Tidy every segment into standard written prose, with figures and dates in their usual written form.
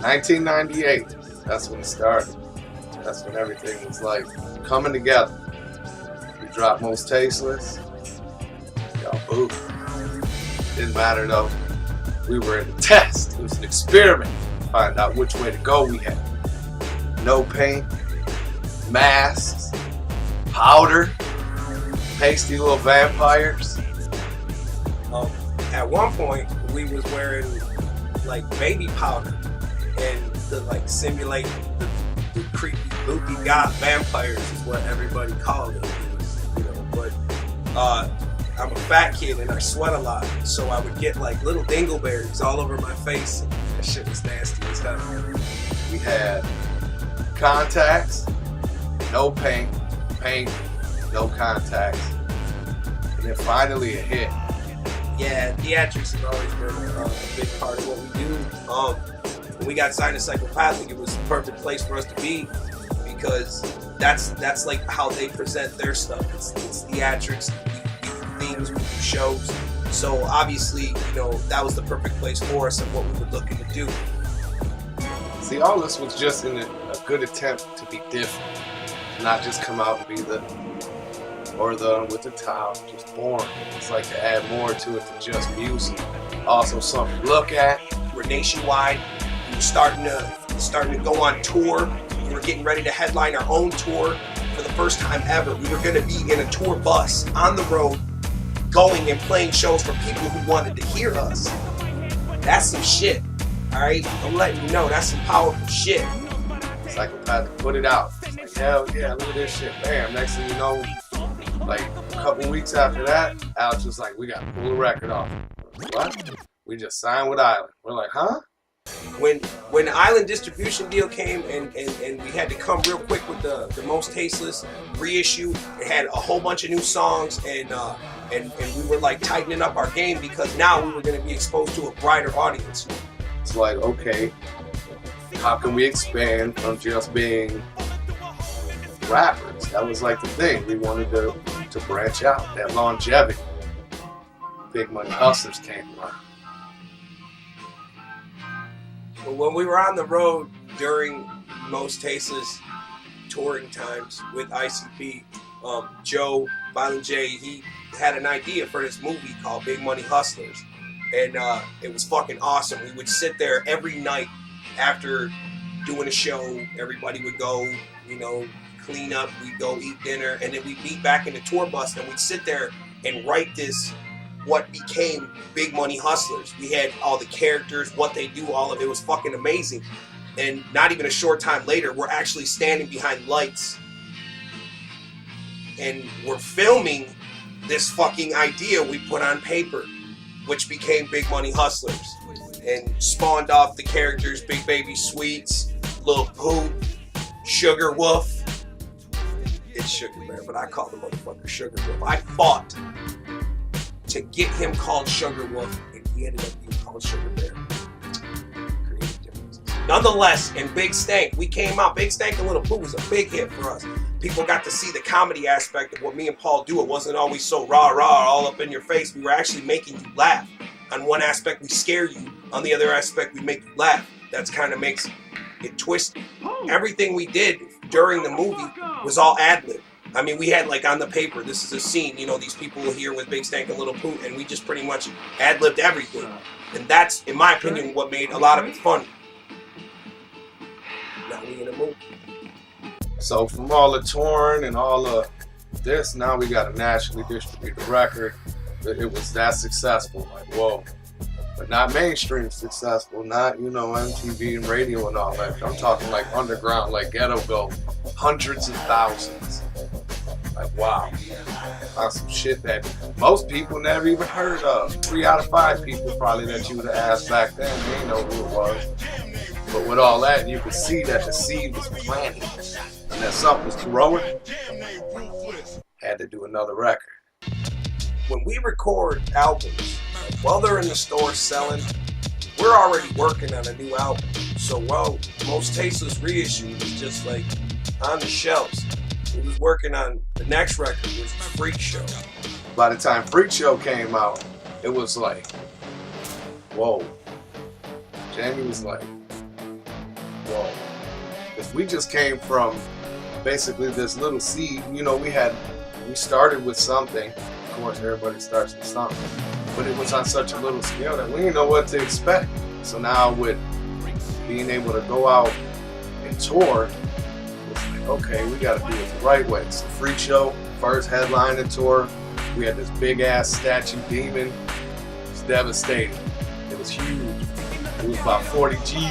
1998. That's when it started. That's when everything was like coming together. We dropped Most Tasteless. Y'all boo. Didn't matter though. We were in a test. It was an experiment to find out which way to go. We had no paint, masks, powder, pasty little vampires. At one point, we was wearing like baby powder and to like simulate the creepy, loopy god vampires is what everybody called it. You know, but I'm a fat kid and I sweat a lot, so I would get like little dingleberries all over my face. And that shit was nasty as hell. We had contacts, no paint, no contacts, and then finally a hit. Yeah, theatrics has always been a big part of what we do. When we got signed to Psychopathic, it was the perfect place for us to be because that's like how they present their stuff. It's theatrics, we do themes, we do shows. So obviously, you know, that was the perfect place for us and what we were looking to do. See, all this was just in a good attempt to be different, not just come out and be the with the top, just boring. It's like to add more to it than just music. Also something to look at. We're nationwide. We were starting to go on tour. We were getting ready to headline our own tour for the first time ever. We were going to be in a tour bus on the road, going and playing shows for people who wanted to hear us. That's some shit. All right, I'm letting you know that's some powerful shit. Psychopathic put it out. It's like, hell yeah, look at this shit. Bam. Next thing you know, like a couple weeks after that, Alex was like, we got to pull the record off. What? We just signed with Island. We're like, huh? When the Island distribution deal came and we had to come real quick with the Most Tasteless reissue, it had a whole bunch of new songs and we were like tightening up our game because now we were going to be exposed to a brighter audience. It's like, okay, how can we expand from just being rappers? That was like the thing. We wanted to branch out, that longevity. Big Money Hustlers came around. But when we were on the road during Most Tasteless touring times with ICP, Joe, Violent J, he had an idea for this movie called Big Money Hustlers. And it was fucking awesome. We would sit there every night after doing a show. Everybody would go, you know, clean up, we'd go eat dinner, and then we'd meet back in the tour bus and we'd sit there and write this, what became Big Money Hustlers. We had all the characters, what they do, all of it was fucking amazing. And not even a short time later, we're actually standing behind lights and we're filming this fucking idea we put on paper, which became Big Money Hustlers and spawned off the characters Big Baby Sweets, Lil Poop, Sugar Wolf. It's Sugar Bear, but I call the motherfucker Sugar Wolf. I fought to get him called Sugar Wolf, and he ended up being called Sugar Bear. Creative differences. Nonetheless, in Big Stank, we came out. Big Stank and Little Pooh was a big hit for us. People got to see the comedy aspect of what me and Paul do. It wasn't always so rah-rah, all up in your face. We were actually making you laugh. On one aspect, we scare you. On the other aspect, we make you laugh. That's kind of makes it twisted. Everything we did during the movie was all ad-lib. I mean, we had like on the paper, this is a scene, you know, these people here with Big Stank and Little Pooh, and we just pretty much ad-libbed everything. And that's, in my opinion, what made a lot of it fun. Now we in a movie. So from all the touring and all of this, now we got a nationally distributed record. It was that successful, like whoa. But not mainstream successful, not, you know, MTV and radio and all that. I'm talking like underground, like Ghetto Go, hundreds of thousands. Like wow, that's some shit that most people never even heard of. 3 out of 5 people probably that you would have asked back then, they didn't know who it was. But with all that, you could see that the seed was planted and that something was growing. Had to do another record. When we record albums, while they're in the store selling, we're already working on a new album. So while Most Tasteless reissue was just like on the shelves, we was working on the next record, which was Freak Show. By the time Freak Show came out, it was like, whoa. Jamie was like, whoa. Because we just came from basically this little seed. You know, we started with something. Of course, everybody starts with something. But it was on such a little scale that we didn't know what to expect. So now with being able to go out and tour, it's like, okay, we got to do it the right way. It's a freak show, first headline tour. We had this big ass statue demon. It was devastating. It was huge. It was about 40 G's.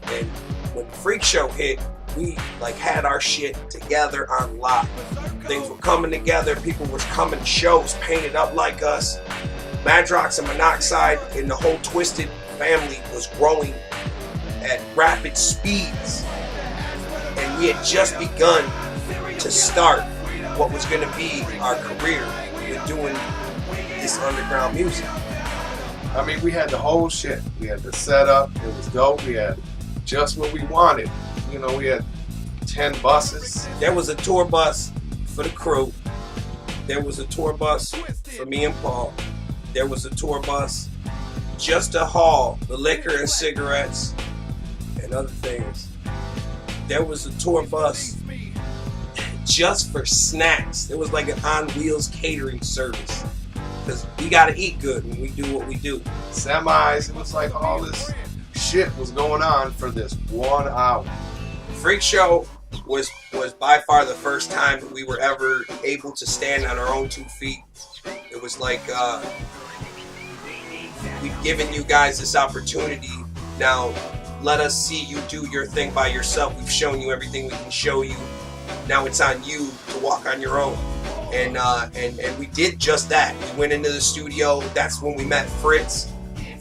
And when the freak show hit, we like had our shit together on lock. Things were coming together. People was coming to shows painted up like us. Madrox and Monoxide and the whole Twiztid family was growing at rapid speeds. And we had just begun to start what was going to be our career with doing this underground music. I mean, we had the whole shit. We had the setup. It was dope. We had just what we wanted. You know, we had 10 buses. There was a tour bus for the crew. There was a tour bus for me and Paul. There was a tour bus just to haul the liquor and cigarettes and other things. There was a tour bus just for snacks. It was like an on wheels catering service. Because we gotta eat good when we do what we do. Semis, it was like all this shit was going on for this 1 hour. Freak Show was by far the first time that we were ever able to stand on our own 2 feet. It was like we've given you guys this opportunity. Now let us see you do your thing by yourself. We've shown you everything we can show you. Now it's on you to walk on your own. And we did just that. We went into the studio. That's when we met Fritz.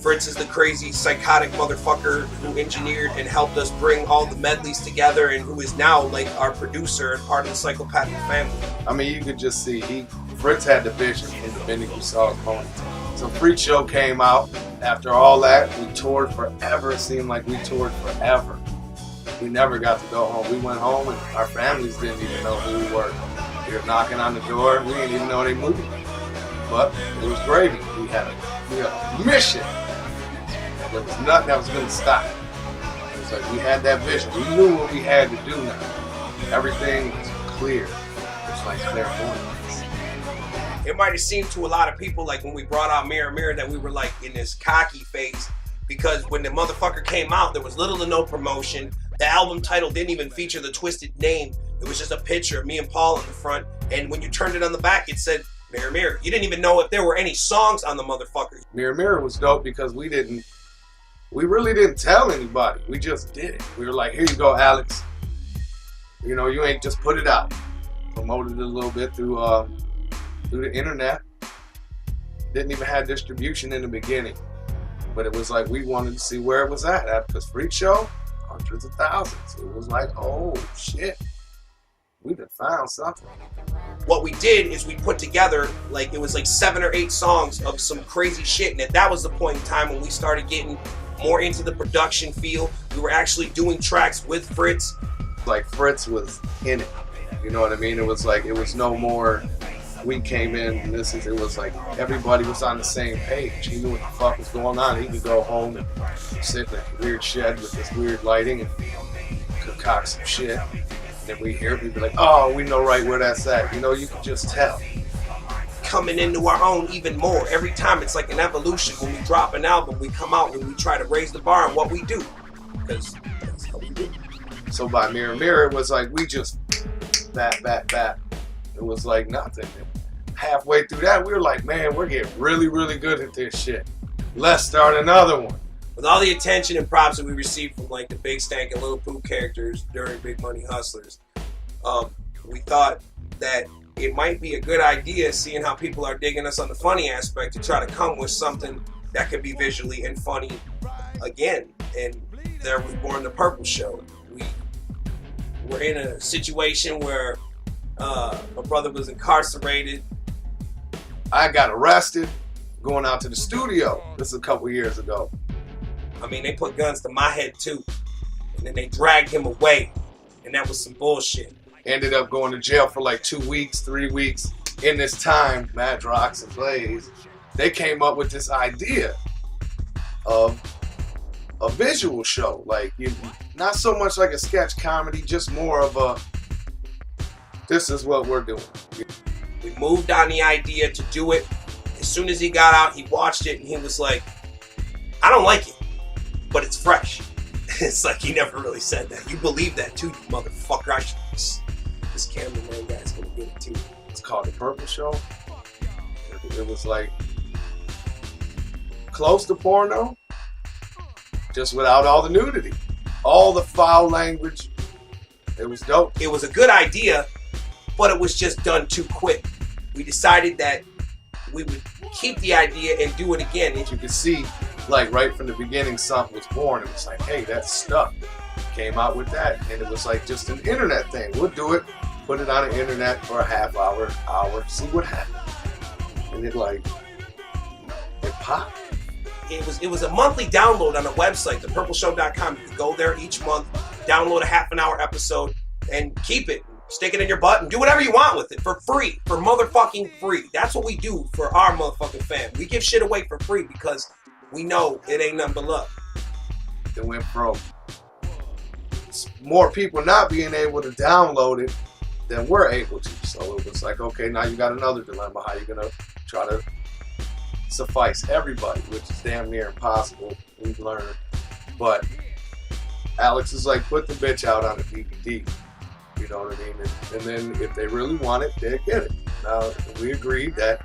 Fritz is the crazy, psychotic motherfucker who engineered and helped us bring all the medleys together and who is now like our producer and part of the Psychopathic family. I mean, you could just see, Fritz had the vision in the minute you saw his ponytail. So Freak Show came out. After all that, we toured forever. It seemed like we toured forever. We never got to go home. We went home and our families didn't even know who we were. We were knocking on the door. We didn't even know they moved. But it was gravy. We had a mission. There was nothing that was going to stop. It was like we had that vision. We knew what we had to do now. Everything was clear. It's like clairvoyance. It might have seemed to a lot of people like when we brought out Mirror Mirror that we were like in this cocky phase, because when the motherfucker came out, there was little to no promotion. The album title didn't even feature the Twiztid name. It was just a picture of me and Paul in the front, and when you turned it on the back, it said Mirror Mirror. You didn't even know if there were any songs on the motherfucker. Mirror Mirror was dope because we really didn't tell anybody. We just did it. We were like, here you go, Alex. You know, you ain't just put it out. Promoted it a little bit through the internet. Didn't even have distribution in the beginning. But it was like we wanted to see where it was at. Because Freak Show, hundreds of thousands. It was like, oh shit. We done found something. What we did is we put together, like, it was like 7 or 8 songs of some crazy shit. And that was the point in time when we started getting more into the production feel. We were actually doing tracks with Fritz. Like Fritz was in it. You know what I mean? It was like, it was no more, we came in and it was like everybody was on the same page. He knew what the fuck was going on. He could go home and sit in a weird shed with this weird lighting and concoct some shit. Then we hear it, we'd be like, oh, we know right where that's at. You know, you can just tell. Coming into our own even more. Every time it's like an evolution. When we drop an album, we come out and we try to raise the bar on what we do. Because that's how we do. So by Mirror Mirror, it was like we just bat. It was like nothing. Halfway through that, we were like, man, we're getting really, really good at this shit. Let's start another one. With all the attention and props that we received from like the Big Stank and Little Pooh characters during Big Money Hustlers, we thought that it might be a good idea, seeing how people are digging us on the funny aspect, to try to come with something that could be visually and funny again. And there was born the Purple Show. We were in a situation where my brother was incarcerated. I got arrested going out to the studio. This is a couple years ago. I mean, they put guns to my head too. And then they dragged him away. And that was some bullshit. Ended up going to jail for like 2 weeks, 3 weeks. In this time, Madrox and Blaze, they came up with this idea of a visual show, like not so much like a sketch comedy, just more of a this is what we're doing. We moved on the idea to do it. As soon as he got out, he watched it and he was like, I don't like it, but it's fresh. It's like he never really said that. You believe that too, you motherfucker. This cameraman guy's gonna get it too. It's called The Purple Show. It was like close to porno, just without all the nudity, all the foul language. It was dope. It was a good idea, but it was just done too quick. We decided that we would keep the idea and do it again. You could see, like right from the beginning, something was born. It was like, hey, that's stuff. Came out with that, and it was like just an internet thing. We'll do it, put it on the internet for a half hour, see what happens. And it popped. It was a monthly download on a website, thepurpleshow.com. You could go there each month, download a half-an-hour episode, and keep it. Stick it in your butt and do whatever you want with it for free, for motherfucking free. That's what we do for our motherfucking fam. We give shit away for free because we know it ain't nothing but love. It went from more people not being able to download it than we're able to. So it was like, okay, now you got another dilemma. How you gonna try to suffice everybody, which is damn near impossible. We've learned. But Alex is like, put the bitch out on a DVD. You know what I mean? And then if they really want it, they'll get it. Now, we agreed that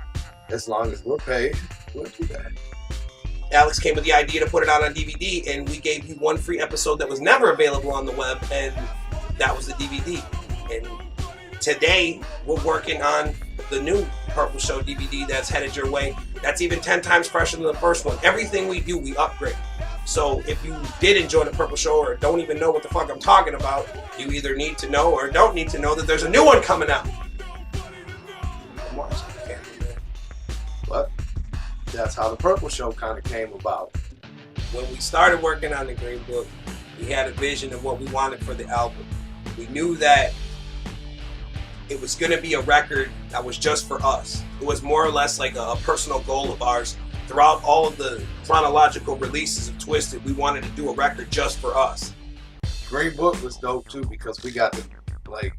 as long as we're paid, we'll do that. Alex came with the idea to put it out on DVD, and we gave you one free episode that was never available on the web, and that was the DVD. And today, we're working on the new Purple Show DVD that's headed your way. That's even 10 times fresher than the first one. Everything we do, we upgrade. So if you did enjoy the Purple Show or don't even know what the fuck I'm talking about, you either need to know or don't need to know that there's a new one coming out. I'm watching the camera, man. But that's how the Purple Show kind of came about. When we started working on the Green Book, we had a vision of what we wanted for the album. We knew that it was going to be a record that was just for us. It was more or less like a personal goal of ours. Throughout all of the chronological releases of Twiztid, we wanted to do a record just for us. Green Book was dope too because we got to like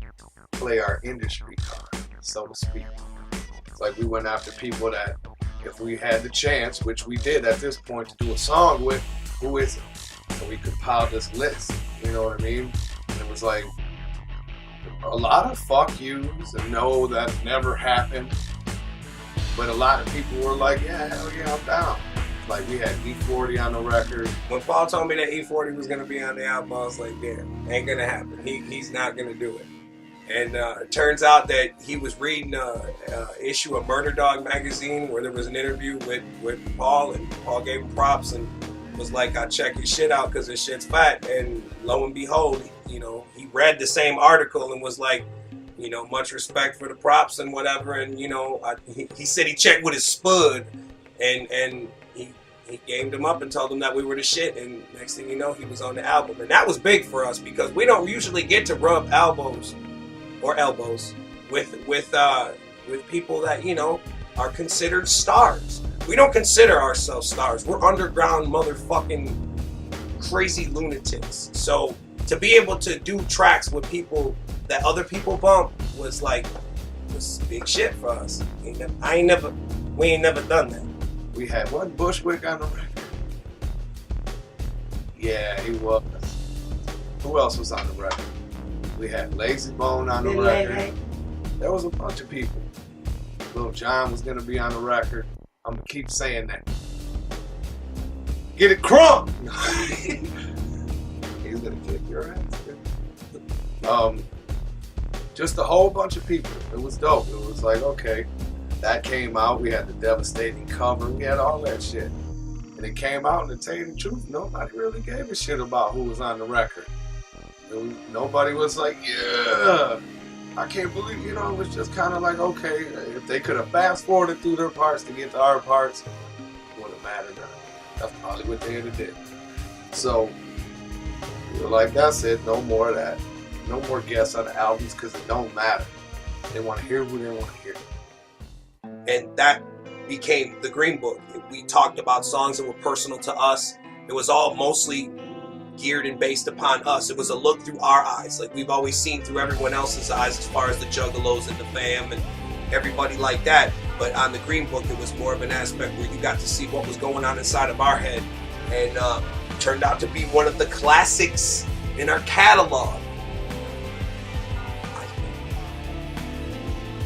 play our industry card, so to speak. It's like we went after people that if we had the chance, which we did at this point, to do a song with, who is it? And we compiled this list, you know what I mean? And it was like a lot of fuck yous and no, that never happened. But a lot of people were like, yeah, hell yeah, I'm down. Like we had E40 on the record. When Paul told me that E40 was going to be on the album, I was like, damn, ain't going to happen. He's not going to do it. And it turns out that he was reading an issue of Murder Dog magazine where there was an interview with Paul, and Paul gave him props and was like, I check your shit out because this shit's fat. And lo and behold, you know, he read the same article and was like, you know, much respect for the props and whatever. And, you know, he said he checked with his spud and he gamed him up and told him that we were the shit. And next thing you know, he was on the album. And that was big for us because we don't usually get to rub elbows with people that, you know, are considered stars. We don't consider ourselves stars. We're underground motherfucking crazy lunatics. So to be able to do tracks with people that other people bump was big shit for us. We ain't never done that. We had one Bushwick on the record. Yeah, he was. Who else was on the record? We had Lazy Bone on the record. There was a bunch of people. Lil Jon was gonna be on the record. I'm gonna keep saying that. Get it crunk! He's gonna kick your ass. Just a whole bunch of people. It was dope. It was like, okay, that came out. We had the Devastating cover. We had all that shit. And it came out, and to tell you the truth, nobody really gave a shit about who was on the record. Nobody was like, yeah, I can't believe, you know, it was just kind of like, okay, if they could have fast forwarded through their parts to get to our parts, it wouldn't have mattered. That's probably what they would have did. So, we were like, that's it, no more of that. No more guests on the albums because it don't matter. They want to hear who they want to hear. And that became the Green Book. We talked about songs that were personal to us, It was all mostly geared and based upon us. It was a look through our eyes, like we've always seen through everyone else's eyes, as far as the Juggalos and the fam and everybody like that. But on the Green Book, it was more of an aspect where you got to see what was going on inside of our head, and turned out to be one of the classics in our catalog.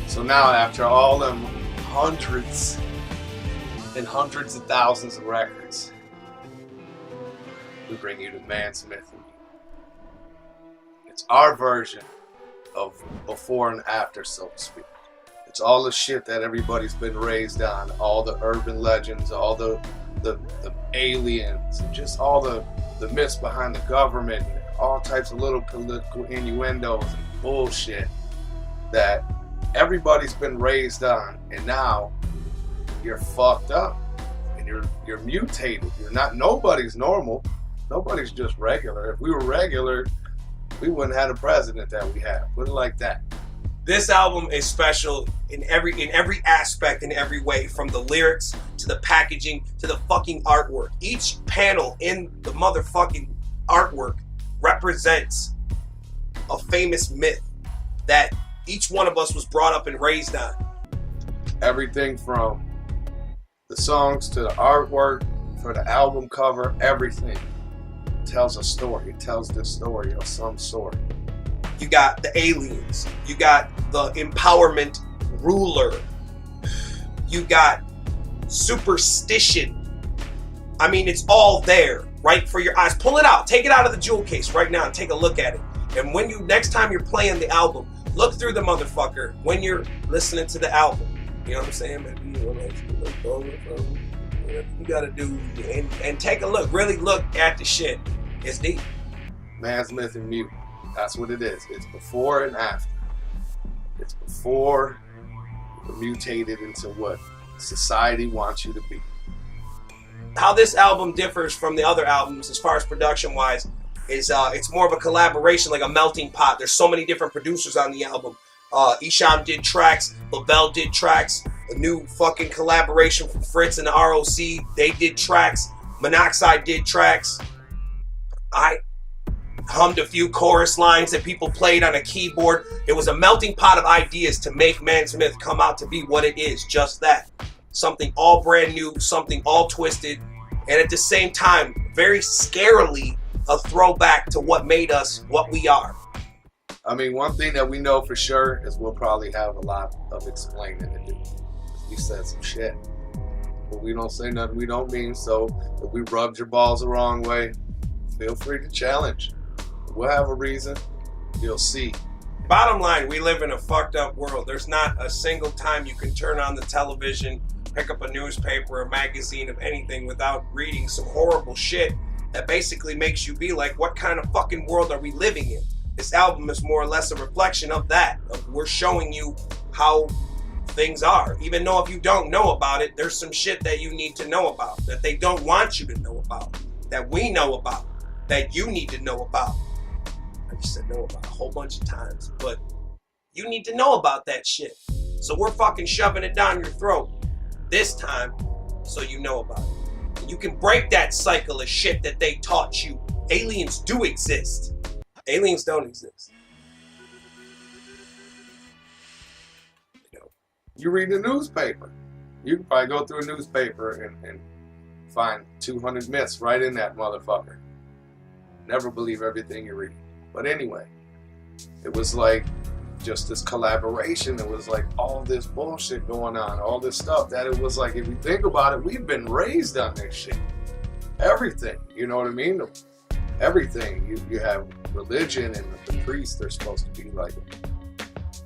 So now, after all them hundreds and hundreds of thousands of records, we bring you to Mansmith and Me. It's our version of before and after, so to speak. It's all the shit that everybody's been raised on, all the urban legends, all the aliens, and just all the myths behind the government, and all types of little political innuendos and bullshit that everybody's been raised on, and now you're fucked up and you're mutated. Nobody's normal. Nobody's just regular. If we were regular, we wouldn't have the president that we have. Put it like that. This album is special in every aspect, in every way, from the lyrics to the packaging to the fucking artwork. Each panel in the motherfucking artwork represents a famous myth that each one of us was brought up and raised on. Everything from the songs to the artwork, for the album cover, everything tells a story. It tells this story of some sort. You got the aliens. You got the empowerment ruler. You got superstition. I mean, it's all there, right for your eyes. Pull it out. Take it out of the jewel case right now and take a look at it. And when next time you're playing the album, look through the motherfucker when you're listening to the album. You know what I'm saying? Maybe you gotta do and take a look. Really look at the shit. It's deep. Mansmith and Mute. That's what it is. It's before and after. It's before you're mutated into what society wants you to be. How this album differs from the other albums as far as production wise is it's more of a collaboration, like a melting pot. There's so many different producers on the album. Isham did tracks, Lavelle did tracks, a new fucking collaboration from Fritz and the ROC. They did tracks. Monoxide did tracks. I hummed a few chorus lines that people played on a keyboard. It was a melting pot of ideas to make Mansmith come out to be what it is, just that. Something all brand new, something all twisted, and at the same time, very scarily a throwback to what made us what we are. I mean, one thing that we know for sure is we'll probably have a lot of explaining to do. We said some shit, but we don't say nothing we don't mean, so if we rubbed your balls the wrong way, feel free to challenge. We'll have a reason. You'll see. Bottom line, we live in a fucked up world. There's not a single time you can turn on the television, pick up a newspaper, a magazine of anything without reading some horrible shit that basically makes you be like, what kind of fucking world are we living in? This album is more or less a reflection of that. We're showing you how things are. Even though if you don't know about it, there's some shit that you need to know about, that they don't want you to know about, that we know about, that you need to know about. I just said know about a whole bunch of times, but you need to know about that shit. So we're fucking shoving it down your throat this time so you know about it. And you can break that cycle of shit that they taught you. Aliens do exist. Aliens don't exist. You read the newspaper. You can probably go through a newspaper and find 200 myths right in that motherfucker. Never believe everything you read. But anyway, it was like just this collaboration. It was like all this bullshit going on, all this stuff that it was like, if you think about it, we've been raised on this shit. Everything, you know what I mean? Everything. You have religion, and the priests, they're supposed to be like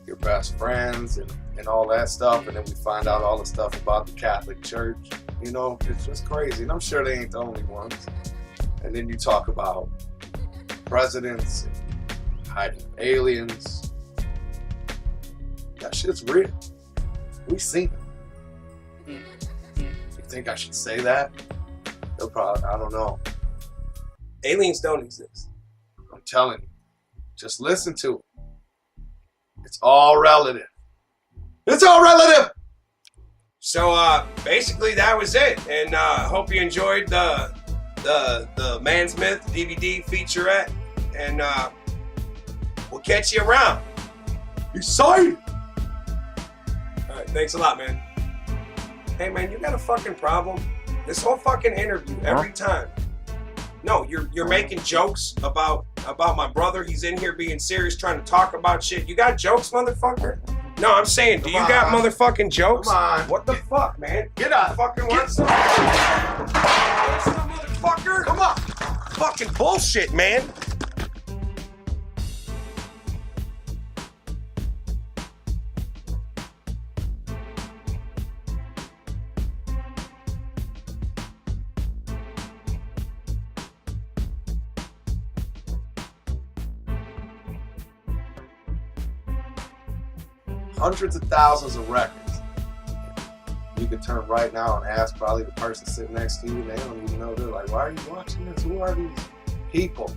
your best friends and all that stuff. And then we find out all the stuff about the Catholic Church. You know, it's just crazy. And I'm sure they ain't the only ones. And then you talk about presidents, hiding aliens. That shit's real. We seen it. You think I should say that? They'll probably, I don't know. Aliens don't exist. I'm telling you. Just listen to it. It's all relative. It's all relative! So basically that was it. And I hope you enjoyed the the Man's Myth DVD featurette, and we'll catch you around. Excited! Alright, thanks a lot, man. Hey man, you got a fucking problem? This whole fucking interview, every time. No, you're making jokes about my brother. He's in here being serious, trying to talk about shit. You got jokes, motherfucker? No, I'm saying, do you got motherfucking jokes? Come on. What the fuck, man? Get up. Fucking want some? Motherfucker? Come on. Fucking bullshit, man. Hundreds of thousands of records. You could turn right now and ask probably the person sitting next to you, and they don't even know. They're like, why are you watching this? Who are these people?